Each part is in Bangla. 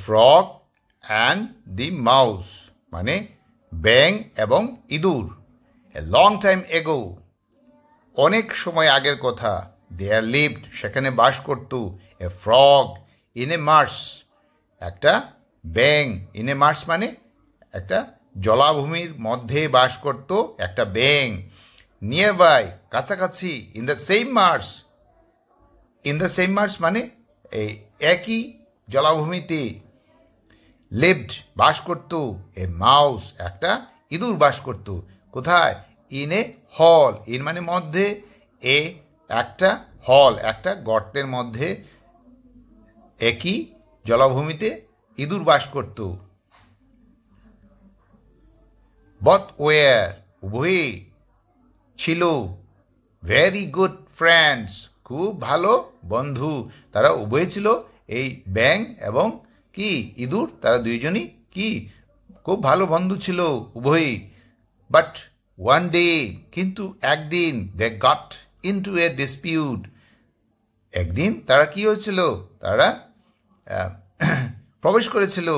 frog and the mouse মানে ব্যাঙ এবং ইঁদুর। A long time ago অনেক সময় আগের কথা। There lived সেখানে বাস করত a frog in a marsh একটা ব্যাঙ in a marsh মানে একটা জলাভূমির মধ্যে বাস করত একটা ব্যাঙ। Nearby কাছাকাছি in the same marsh মানে এই একই জলাভূমিতে। lived বাস করত a mouse একটা ইঁদুর বাস করত কোথায়? in a hole in মানে মধ্যে, একটা হল একটা গর্তের মধ্যে একই জলাভূমিতে ইঁদুর বাস করত। both were উভয়ে ছিল very good friends খুব ভালো বন্ধু। তারা উভয়ে ছিল এই ব্যাঙ এবং কি ইঁদুর, তারা দুইজনই কি খুব ভালো বন্ধু ছিল উভয়ই। বাট ওয়ান ডে কিন্তু একদিন they got into a dispute একদিন তারা কি হয়েছিল? তারা প্রবেশ করেছিল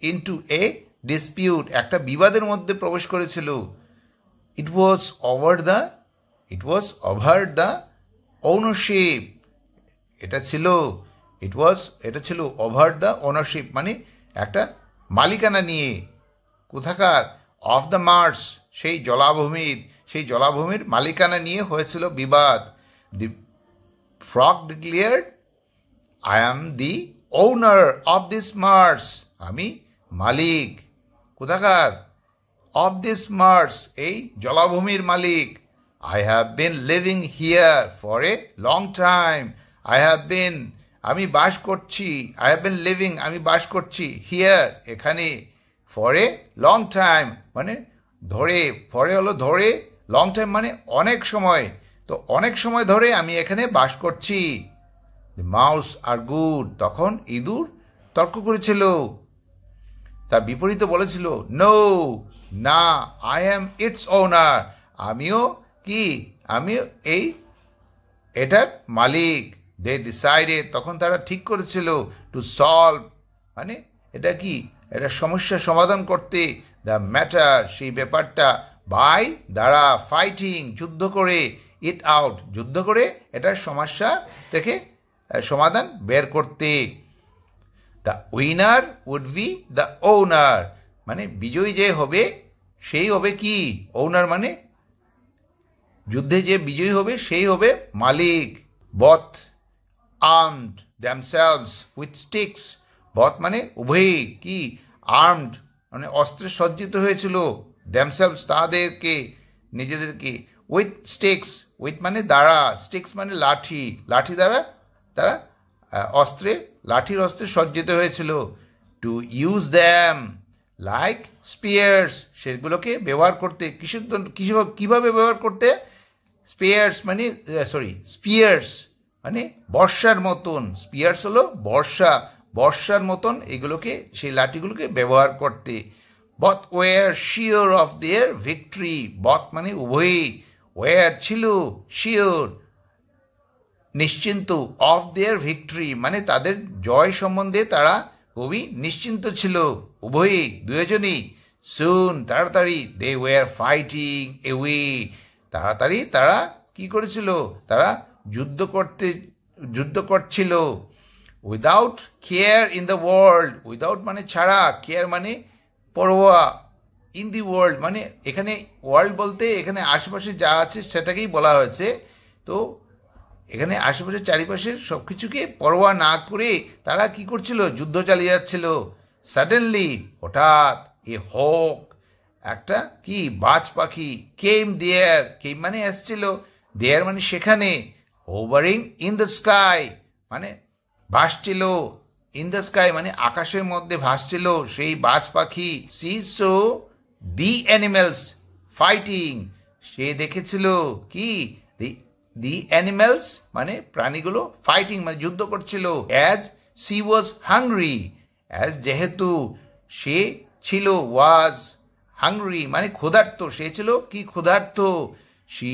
ইনটু এ ডিসপিউট একটা বিবাদের মধ্যে প্রবেশ করেছিল। ইট ওয়াজ ওভার দ্য ওনারশিপ এটা ছিল ওভার দ্য ওনারশিপ মানে একটা মালিকানা নিয়ে। কোথাকার? অফ দ্য মার্স সেই জলাভূমির মালিকানা নিয়ে হয়েছিল বিবাদ। The frog declared I am the owner of this marsh আমি মালিক। কোথাকার? অফ দিস মার্স এই জলাভূমির মালিক। I have been living here for a long time. আমি বাস করছি। I have been living আমি বাস করছি here এখানে for a long time মানে ধরে, ফরে হলো ধরে, লং টাইম মানে অনেক সময়, তো অনেক সময় ধরে আমি এখানে বাস করছি। The mouse are good তখন ইঁদুর তর্ক করেছিল, তার বিপরীতে বলেছিল নো না I am its owner আমিও এটার মালিক। দে ডিসাইডেড তখন তারা ঠিক করেছিল টু সলভ মানে এটা কি এটা সমস্যা সমাধান করতে, দ্য ম্যাটার সেই ব্যাপারটা, বাই দ্বারা, ফাইটিং যুদ্ধ করে, ইট আউট যুদ্ধ করে এটার সমস্যা থেকে সমাধান বের করতে। The winner would be the owner মানে বিজয়ী যে হবে সেই হবে কি? ওনার মানে যুদ্ধে যে বিজয়ী হবে সেই হবে মালিক। Both armed themselves with sticks both মানে উভয়ই কি আর্মড মানে অস্ত্রে সজ্জিত হয়েছিল, দ্যামসেলভস তাদেরকে নিজেদেরকে, উইথ স্টিক্স উইথ মানে দ্বারা, স্টিক্স মানে লাঠি, লাঠি দ্বারা তারা লাঠির অস্ত্রে সজ্জিত হয়েছিল। To use them like spheres সেগুলোকে ব্যবহার করতে, কিভাবে ব্যবহার করতে? স্পিয়ার্স মানে বর্ষার মতন, স্পিয়ার্স হলো বর্ষার মতন এগুলোকে সেই লাঠিগুলোকে ব্যবহার করতে। Both were sure of their victory both মানে উভয়ই, ওয়ার ছিল, শিওর নিশ্চিন্ত, অফ দেয়ার ভিক্টরি মানে তাদের জয় সম্বন্ধে তারা খুবই নিশ্চিন্ত ছিল উভয়ই, দুজনই। সুন তাড়াতাড়ি, দে ওয়ার ফাইটিং এওয়ে তাড়াতাড়ি তারা কি করেছিল? তারা যুদ্ধ করছিল। Without care in the world, without মানে ছাড়া, কেয়ার মানে পরোয়া, ইন দি ওয়ার্ল্ড মানে এখানে ওয়ার্ল্ড বলতে এখানে আশেপাশে যা আছে সেটাকেই বলা হয়েছে। তো এখানে আশেপাশে চারিপাশের সব কিছুকে পরোয়া না করে তারা কি করছিল? যুদ্ধ চালিয়ে যাচ্ছিল। সাডেনলি হঠাৎ, এ হক একটা কি বাজ পাখি, কেম মানে এসছিল, দেয়ার মানে সেখানে, হোভারিং ইন দ্য স্কাই মানে ভাসছিল, ইন দ্য স্কাই মানে আকাশের মধ্যে ভাসছিল সেই বাজ পাখি। See so the animals fighting সে দেখেছিল কি? দি অ্যানিমেলস মানে প্রাণীগুলো, ফাইটিং মানে যুদ্ধ করছিল। As she was hungry as যেহেতু সে ছিল, ওয়াজ হাংরি মানে ক্ষুধার্ত, সে ছিল কি ক্ষুধার্ত। সি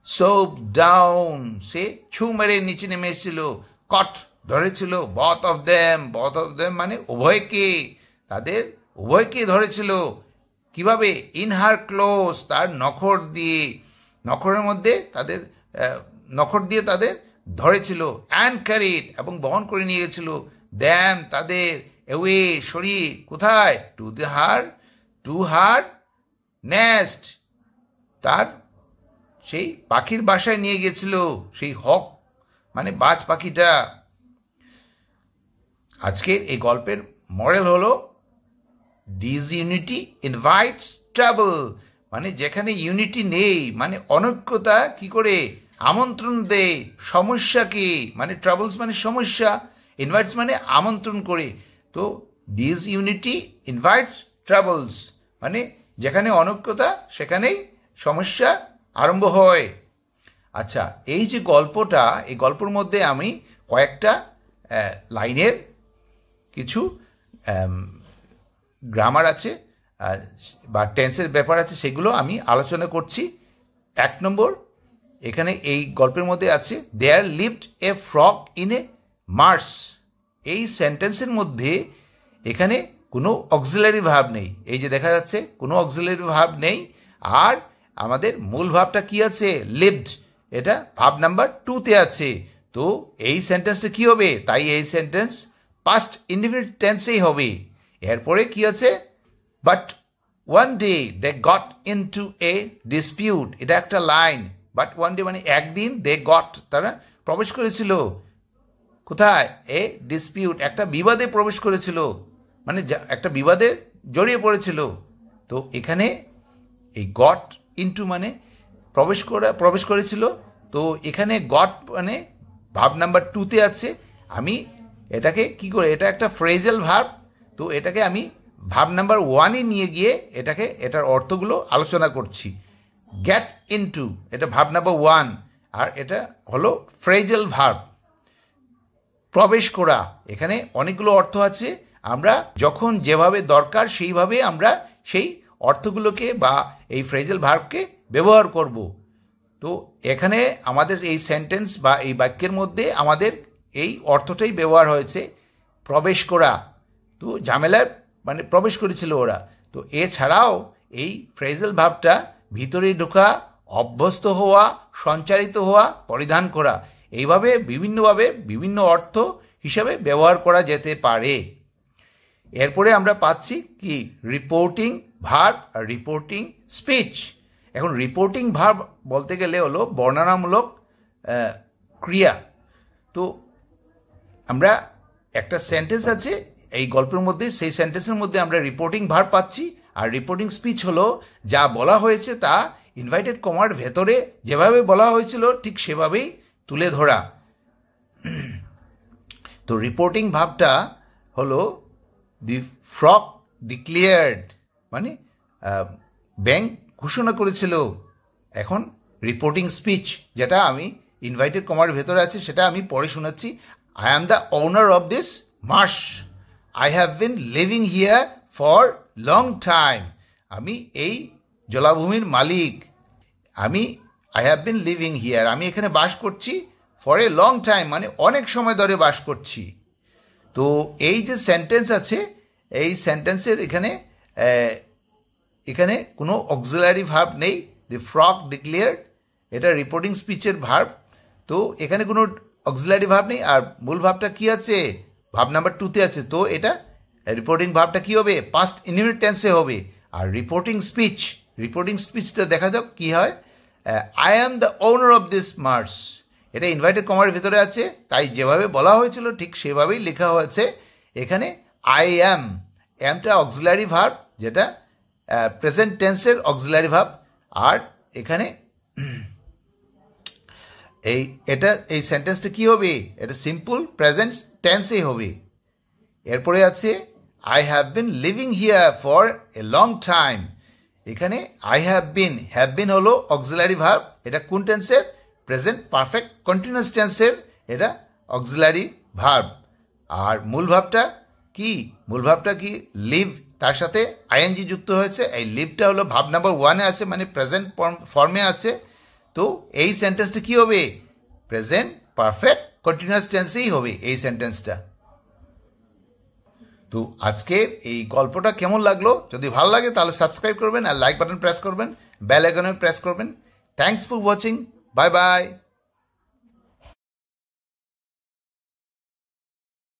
সোপ ডাউন সে ছু মেরে নিচে নেমে এসেছিল। কট ধরেছিল, both of them মানে উভয়কে, তাদের উভয়কে ধরেছিল। কিভাবে? ইন হার ক্লোজ, তার নখর দিয়ে, নখরের মধ্যে তাদের নখর দিয়ে তাদের ধরেছিল। অ্যান্ড ক্যারিড, এবং বহন করে নিয়ে গেছিল। দ্যাম, তাদের, এওয়ে, সরিয়ে, কোথায়? টু হার নেস্ট, তার সেই পাখির বাসায় নিয়ে গেছিল, সেই হক মানে বাজ পাখিটা। আজকের এই গল্পের মডেল হলো ডিসইউনিটি ইনভাইটস ট্রাবল, মানে যেখানে ইউনিটি নেই, মানে অনৈক্যতা কি করে আমন্ত্রণ দেয় সমস্যাকে, মানে ট্রাবলস মানে সমস্যা, ইনভাইটস মানে আমন্ত্রণ করে। তো ডিসইউনিটি ইনভাইটস ট্রাবলস, মানে যেখানে অনৈক্যতা সেখানেই সমস্যা আরম্ভ হয়। আচ্ছা, এই যে গল্পটা, এই গল্পের মধ্যে আমি কয়েকটা লাইনের কিছু গ্রামার আছে বা টেন্সের ব্যাপার আছে, সেগুলো আমি আলোচনা করছি। 1 নম্বর, এখানে এই গল্পের মধ্যে আছে there lived a frog in a marsh. এই সেন্টেন্সের মধ্যে এখানে কোনো অক্সিলারি ভার্ব নেই, এই যে দেখা যাচ্ছে কোনো অক্সিলারি ভার্ব নেই। আর আমাদের মূল ভাবটা কি আছে? লিভড, এটা ভাব নাম্বার 2-তে আছে। তো এই সেন্টেন্সটা কি হবে? তাই এই সেন্টেন্স পাস্ট ইনডিফিনিট টেন্সেই হবে। এরপরে কি আছে? But one day they got into a dispute, এটা একটা লাইন। বাট ওয়ান ডে মানে একদিন, দে গট, তারা প্রবেশ করেছিল কোথায়? এ ডিসপিউট, একটা বিবাদে প্রবেশ করেছিল, মানে একটা বিবাদে জড়িয়ে পড়েছিল। তো এখানে এই গট ইনটু মানে প্রবেশ করেছিল। তো এখানে গট মানে ভাব নাম্বার 2-তে আছে। আমি এটাকে কি করে, এটা একটা ফ্রেজাল ভার্ব, তো এটাকে আমি ভাব নাম্বার 1-এ নিয়ে গিয়ে এটার অর্থগুলো আলোচনা করছি। গেট ইনটু, এটা ভাব নাম্বার 1, আর এটা হলো ফ্রেজাল ভার্ব। প্রবেশ করা, এখানে অনেকগুলো অর্থ আছে, আমরা যখন যেভাবে দরকার সেইভাবে আমরা সেই অর্থগুলোকে বা এই ফ্রেজাল ভার্বকে ব্যবহার করব। তো এখানে আমাদের এই সেন্টেন্স বা এই বাক্যের মধ্যে আমাদের এই অর্থটাই ব্যবহার হয়েছে, প্রবেশ করা। তো ঝামেলার মানে প্রবেশ করেছিল ওরা। তো এছাড়াও এই ফ্রেজাল ভার্বটা ভিতরে ঢোকা, অভ্যস্ত হওয়া, সঞ্চারিত হওয়া, পরিধান করা, এইভাবে বিভিন্নভাবে বিভিন্ন অর্থ হিসাবে ব্যবহার করা যেতে পারে। এরপরে আমরা পাচ্ছি কি? রিপোর্টিং ভার্ব আর রিপোর্টিং স্পিচ। এখন রিপোর্টিং ভার্ব বলতে গেলে হলো বর্ণনামূলক ক্রিয়া। তো আমরা একটা সেন্টেন্স আছে এই গল্পের মধ্যে, সেই সেন্টেন্সের মধ্যে আমরা রিপোর্টিং ভার্ব পাচ্ছি। আর রিপোর্টিং স্পিচ হলো যা বলা হয়েছে তা ইনভাইটেড কমার ভেতরে যেভাবে বলা হয়েছিল ঠিক সেভাবেই তুলে ধরা। তো রিপোর্টিং ভার্বটা হলো দি ফ্রগ ডিক্লেয়ার্ড, মানে ব্যাং ঘোষণা করেছিল। এখন রিপোর্টিং স্পিচ যেটা আমি ইনভাইটেড কমার ভেতরে আছে সেটা আমি পড়ে শোনাচ্ছি। I am the owner of this marsh, I have been living here for long time. আমি এই জলাভূমির মালিক। I have been living here, আমি এখানে বাস করছি, ফর এ লং টাইম মানে অনেক সময় ধরে বাস করছি। তো এই যে সেন্টেন্স আছে, এই সেন্টেন্সের এখানে কোনো অক্সিলারি ভার্ব নেই। দি ফ্রগ ডিক্লেয়ার্ড, এটা রিপোর্টিং স্পিচের ভার্ব। তো এখানে কোনো অক্সিলারি ভার্ব নেই। আর মূল ভাবটা কি আছে? ভাব নাম্বার 2-তে আছে। তো এটা রিপোর্টিং ভার্বটা কি হবে? পাস্ট ইনডিফিনিট টেন্সে হবে। আর রিপোর্টিং স্পিচটা দেখা যাক কি হয়। I am the owner of this Marsh, এটা ইনভাইটেড কমার ভিতরে আছে, তাই যেভাবে বলা হয়েছিল ঠিক সেভাবেই লেখা হয়েছে। এখানে আই অ্যামটা অক্সিলারি ভার্ব, যেটা প্রেজেন্ট টেন্সের অক্সিলারি ভার্ব। আর এখানে এই সেন্টেন্সটা কি হবে? এটা সিম্পল প্রেজেন্ট টেন্সেই হবে। এরপরে আছে I have been living here for a long time. এখানে আই হ্যাভ বিন হলো অক্সিলারি ভার্ব, এটা কোন টেন্সের? প্রেজেন্ট পারফেক্ট কন্টিনিউয়াস টেন্সের এটা অক্সিলারি ভার্ব। আর মূল ভাবটা কি? লিভ, তার সাথে আইএনজি যুক্ত হয়েছে। এই লিভটা হলো ভাব নাম্বার 1-এ আছে, মানে প্রেজেন্ট ফর্মে আছে। তো এই সেন্টেন্সটা কি হবে? প্রেজেন্ট পারফেক্ট কন্টিনিউয়াস টেন্সেই হবে এই সেন্টেন্সটা। তো আজকের এই গল্পটা কেমন লাগলো? যদি ভালো লাগে তাহলে সাবস্ক্রাইব করবেন আর লাইক বাটন প্রেস করবেন, বেল আইকনে প্রেস করবেন। Thanks for watching. Bye bye.